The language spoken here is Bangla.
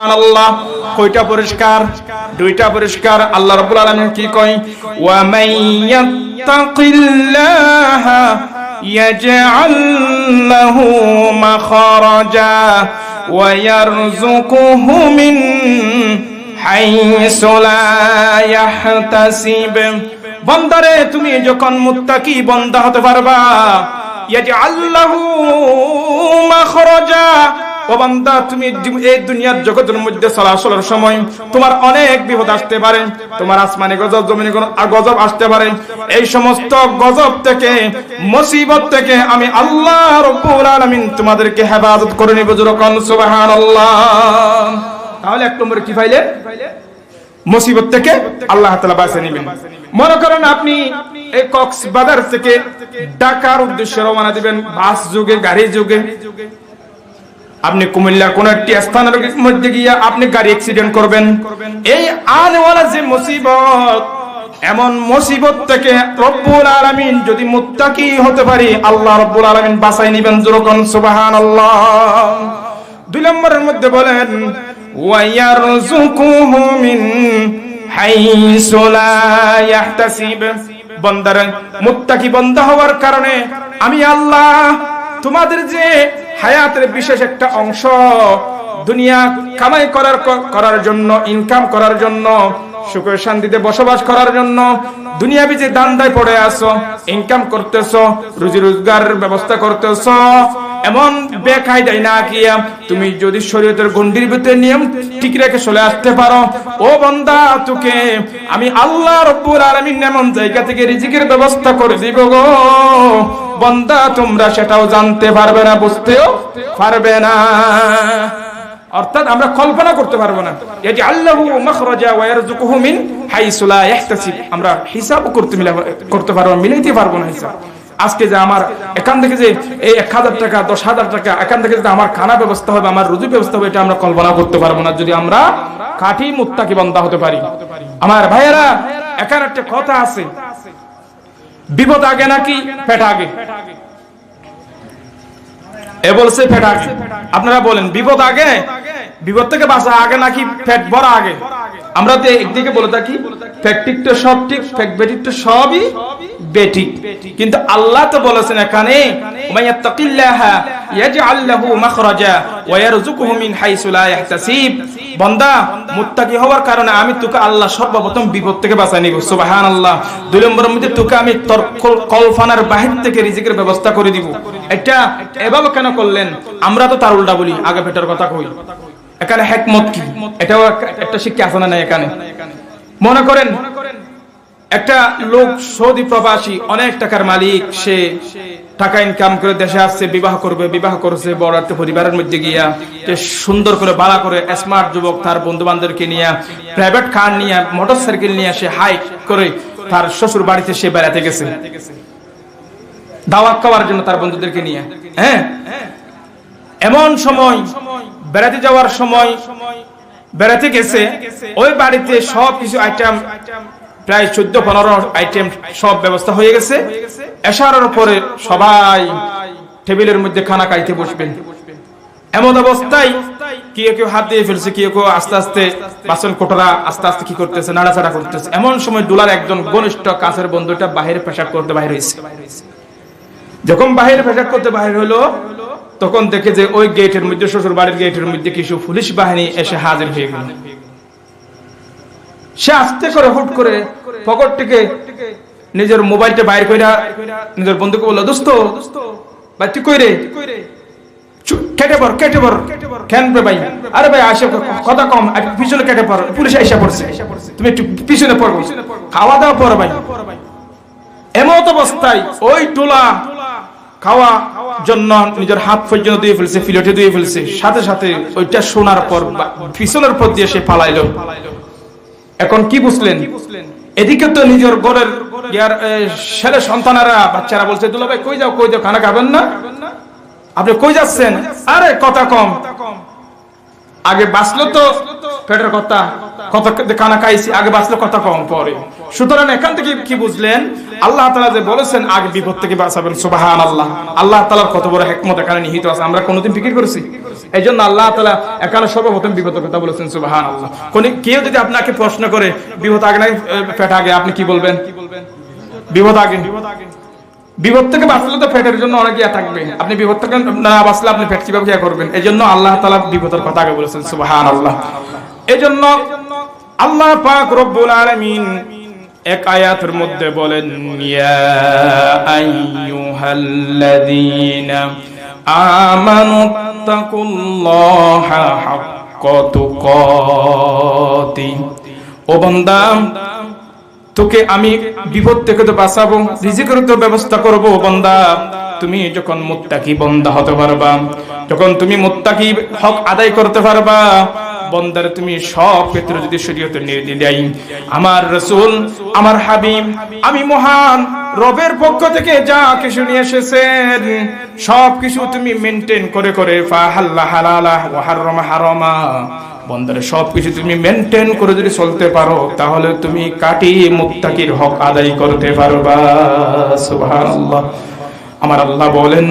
আল্লাহ কয়টা পরিষ্কার? দুইটা পরিষ্কার। আল্লাহ রাব্বুল আলামিন কি কয়? ওয়া মাইয়াত্তাকিল্লাহা ইয়াজআল লাহু মাখরাজা ওয়া ইয়ারযুকুহু মিন হাইসু লা ইয়াহতাসিব। বান্দারে, তুমি যখন মুত্তাকি বান্দা হতে পারবা, ইয়াজআল লাহু মাখরাজা, ও বান্দা, তুমি এই দুনিয়ার জগতের মধ্যে চলাচলের সময় তোমার অনেক বিপদ আসতে পারে, তোমার আসমানি গজব, জমিনি গজব আসতে পারে। এই সমস্ত গজব থেকে, মুসিবত থেকে আমি আল্লাহ রাব্বুল আলামিন তোমাদেরকে হেফাজত করে নিব। যখন সুবহানাল্লাহ। তাহলে এক নম্বরে কি পাইলেন? মুসিবত থেকে আল্লাহ তাআলা বাঁচিয়ে নেবেন। মনে করেন আপনি এই কক্সবাজার থেকে ঢাকার উদ্দেশ্যে রওনা দিবেন, বাস যুগে, গাড়ি যুগে। আপনি কুমিল্লা কোন একটি স্থানের মধ্যে গিয়ে আপনি গাড়ি অ্যাক্সিডেন্ট করবেন। এই আনেওয়ালা যে মুসিবত, এমন মুসিবত থেকে রব্বুল আলামিন যদি মুত্তাকি হতে পারি, আল্লাহ রব্বুল আলামিন বাঁচাই নেবেন। যখন সুবহানাল্লাহ। দুই নম্বরের মধ্যে বলেন ওয়া ইয়ারযুকুহু মিন হাইসু লা ইয়াহতাসিব। বান্দারা, মুত্তাকি বান্দা হওয়ার কারণে আমি আল্লাহ তোমাদের যে হায়াতের বিশেষ একটা অংশ, দুনিয়া কামাই করার জন্য, ইনকাম করার জন্য, সুখে শান্তিতে বসবাস করার জন্য দুনিয়াবি যে দান্দায় পড়ে আসো, ইনকাম করতেছো, রুজি রোজগারের ব্যবস্থা করতেছো, এমন বেকায়দায় না গিয়া তুমি যদি শরীয়তের গণ্ডির ভিতরে নিয়ম ঠিক রেখে চলে আসতে পারো, ও বান্দা, তোকে আমি আল্লাহ রাব্বুল আলামিন এমন জায়গা থেকে রিজিকের ব্যবস্থা করে দিব গো বান্দা, তোমরা সেটাও জানতে পারবে না, বুঝতেও পারবে না। অর্থাৎ আমরা কল্পনা করতে পারবো না। এটি আল্লাহু মাখরাজা ওয়া ইয়ারযুকুহু মিন হাইসু লা ইয়াহতাসিব। আমরা হিসাব করতে পারবো, মিলাইতে পারবো না হিসাব। আজকে যে আমার এখান থেকে যে এই 1000 টাকা, 10,000 টাকা এখান থেকে যে আমার খানা ব্যবস্থা হবে, আমার রুজি ব্যবস্থা হবে, এটা আমরা কল্পনা করতে পারবো না যদি আমরা খাঁটি মুত্তাকি বান্দা হতে পারি। আমার ভাইয়েরা, এখানে একটা কথা আছে, বিপদ আগে নাকি পেট আগে? এ বলছে পেট আগে। আপনারা বলেন, বিপদ আগে, বিপদ থেকে বাঁচা আগে নাকি পেট ভরা আগে? আমরা তো একদিকে বলে থাকি ফ্যাক্টিক তো সব ঠিক, ফ্যাক্ট বেঠিক তো সবই বেঠিক, কিন্তু আল্লাহ তো বলেছেন এখানে মাইয়াত্তাকিল্লাহা ইয়াজআল লাহু মাখরাজা ওয়া ইয়ারযুকুহু মিন হাইসু লা ইয়াহতাসিব। বান্দা, মুত্তাকি হওয়ার কারণে আমি তোকে আল্লাহ সর্বপ্রথম বিপদ থেকে বাঁচাই নিব। সুবহানাল্লাহ। দুই নম্বরের মধ্যে তোকে আমি তোর কল্পনার বাহির থেকে রিজিকের ব্যবস্থা করে দিব। এটা এভাবে কেন করলেন? আমরা তো তার উল্টা বলি, আগে পেটের কথা কই। এখানে হিকমত কি? এটাও একটা শিক্ষা আছে না নাই এখানে? মনে করেন একটা লোক সৌদি প্রবাসী, অনেক টাকার মালিক, সে টাকা ইনকাম করে দেশে আসছে, বিবাহ করবে, বিবাহ করছে বড় একটা পরিবারের মধ্যে গিয়া, যে সুন্দর করে বালা করে স্মার্ট যুবক তার বন্ধু বান্ধবকে নিয়ে, প্রাইভেট কার নিয়ে, মোটরসাইকেল নিয়ে সে হাইক করে তার শ্বশুর বাড়িতে সে বেড়াতে গেছে দাওয়াত খাওয়ার জন্য তার বন্ধুদেরকে নিয়ে। হ্যাঁ, এমন সময় বেড়াতে যাওয়ার সময় বেড়াতে গেছে, ওই বাড়িতে সব কিছু আইটেম, প্রায় 14-15 আইটেম সব ব্যবস্থা হয়ে গেছে। এশারের পরে সবাই টেবিলের মধ্যে খানা খাইতে বসবেন। এমন অবস্থায় কেউ হাত দিয়ে ফেলছে, কেউ আস্তে আস্তে বাসন কোটরা আস্তে আস্তে কি করতেছে, নাড়াচাড়া করতেছে। এমন সময় দুলার একজন ঘনিষ্ঠ কাছের বন্ধুটা বাহিরে পেশাব করতে বাইরে হয়েছে। যখন বাহিরে পেশাব করতে বাইরে হলো, তখন দেখে যে ওই গেটের মধ্যে, শ্বশুর বাড়ির গেটের মধ্যে কিছু পুলিশ বাহিনী এসে হাজির হয়ে গেল। সে আস্তে করে হুট করে পকেট থেকে নিজের মোবাইলটা বাইর করে নিজের বন্ধুকে বললো, দোস্ত ভাই তুই কই রে? কেটে পড়, কেটে পড়। কেন ভাই? আরে ভাই আসে কথা কম, পিছনে কেটে পড়, পুলিশ এসে পড়ছে, তুমি একটু পিছনে পড়বো, খাওয়া দাওয়া পড়ো ভাই। এমত অবস্থায় ওই টোলা খাওয়া জন্য নিজের হাত পর্যন্ত দিয়ে ফেলছে, ফিলটে দিয়ে ফেলছে। সাথে সাথে ওইটা শোনার পর পিছনের পর দিয়ে সে পালাইলো। এখন কি বুঝলেন? এদিকে তো নিজের ঘরের ছেলে সন্তানেরা, বাচ্চারা বলছে, দুলা ভাই কই যাও, কই যাও, খানা খাবেন না? আপনি কই যাচ্ছেন? আরে কথা কম, আগে বাঁচলো তো পেটের কথা, কত খানা খাইছি, আগে বাঁচলো কথা কম, পরে সুতরাং এখান থেকে কি বুঝলেন, আল্লাহ তাআলা যে বলেছেন আগে বিপদ থেকে বাঁচাবেন, সুবহানাল্লাহ, আল্লাহ তাআলার কত বড় হিকমত এখানে নিহিত আছে, আমরা কোনোদিন ফিকির করেছি? এই জন্য আল্লাহ তাআলা এখানে সর্বপ্রথম বিপদের কথা বলেছেন, সুবহানাল্লাহ। কেউ যদি আপনাকে প্রশ্ন করে বিপদ আগে নাই পেট আগে, আপনি কি বলবেন? বিপদ আগে। বিপদ থেকে বাঁচলে তো পেটের জন্য অনেক ইয়া থাকবে, আপনি বিপদ থেকে না বাঁচলে আপনি পেট কিভাবে ইয়া করবেন? এই জন্য আল্লাহ তাআলা বিপদের কথা আগে বলেছেন, সুবহানাল্লাহ। এই জন্য আল্লাহ পাক রব্বুল আলামিন এক আয়াতের মধ্যে বলেন, ইয়া আইয়ুহাল্লাযীনা আমানুত্তাকুল্লাহা হাক্কা তুকাতি, ও বান্দা তোকে আমি বিপদ থেকে তো বাঁচাবো, রিজিকের তো ব্যবস্থা করব। বান্দা তুমি যখন মুত্তাকি বান্দা হতে পারবা, যখন তুমি মুত্তাকি হক আদায় করতে পারবা, বন্দার তুমি সব ক্ষেত্রে যদি শরীয়তের নির্দেশ, আমার রাসূল, আমার হাবিব, আমি মহান রবের পক্ষ থেকে যা কিছু নিয়ে এসেছেন সব কিছু তুমি মেইনটেইন করে করে ফাহাল্লা হালালা ওয়া হারামা হারামা, বন্দার সব কিছু তুমি মেইনটেইন করে যদি চলতে পারো, তাহলে তুমি কাটি মুত্তাকির হক আদায় করতে পারবা। সুবহানাল্লাহ। আমার আল্লাহ বলেন,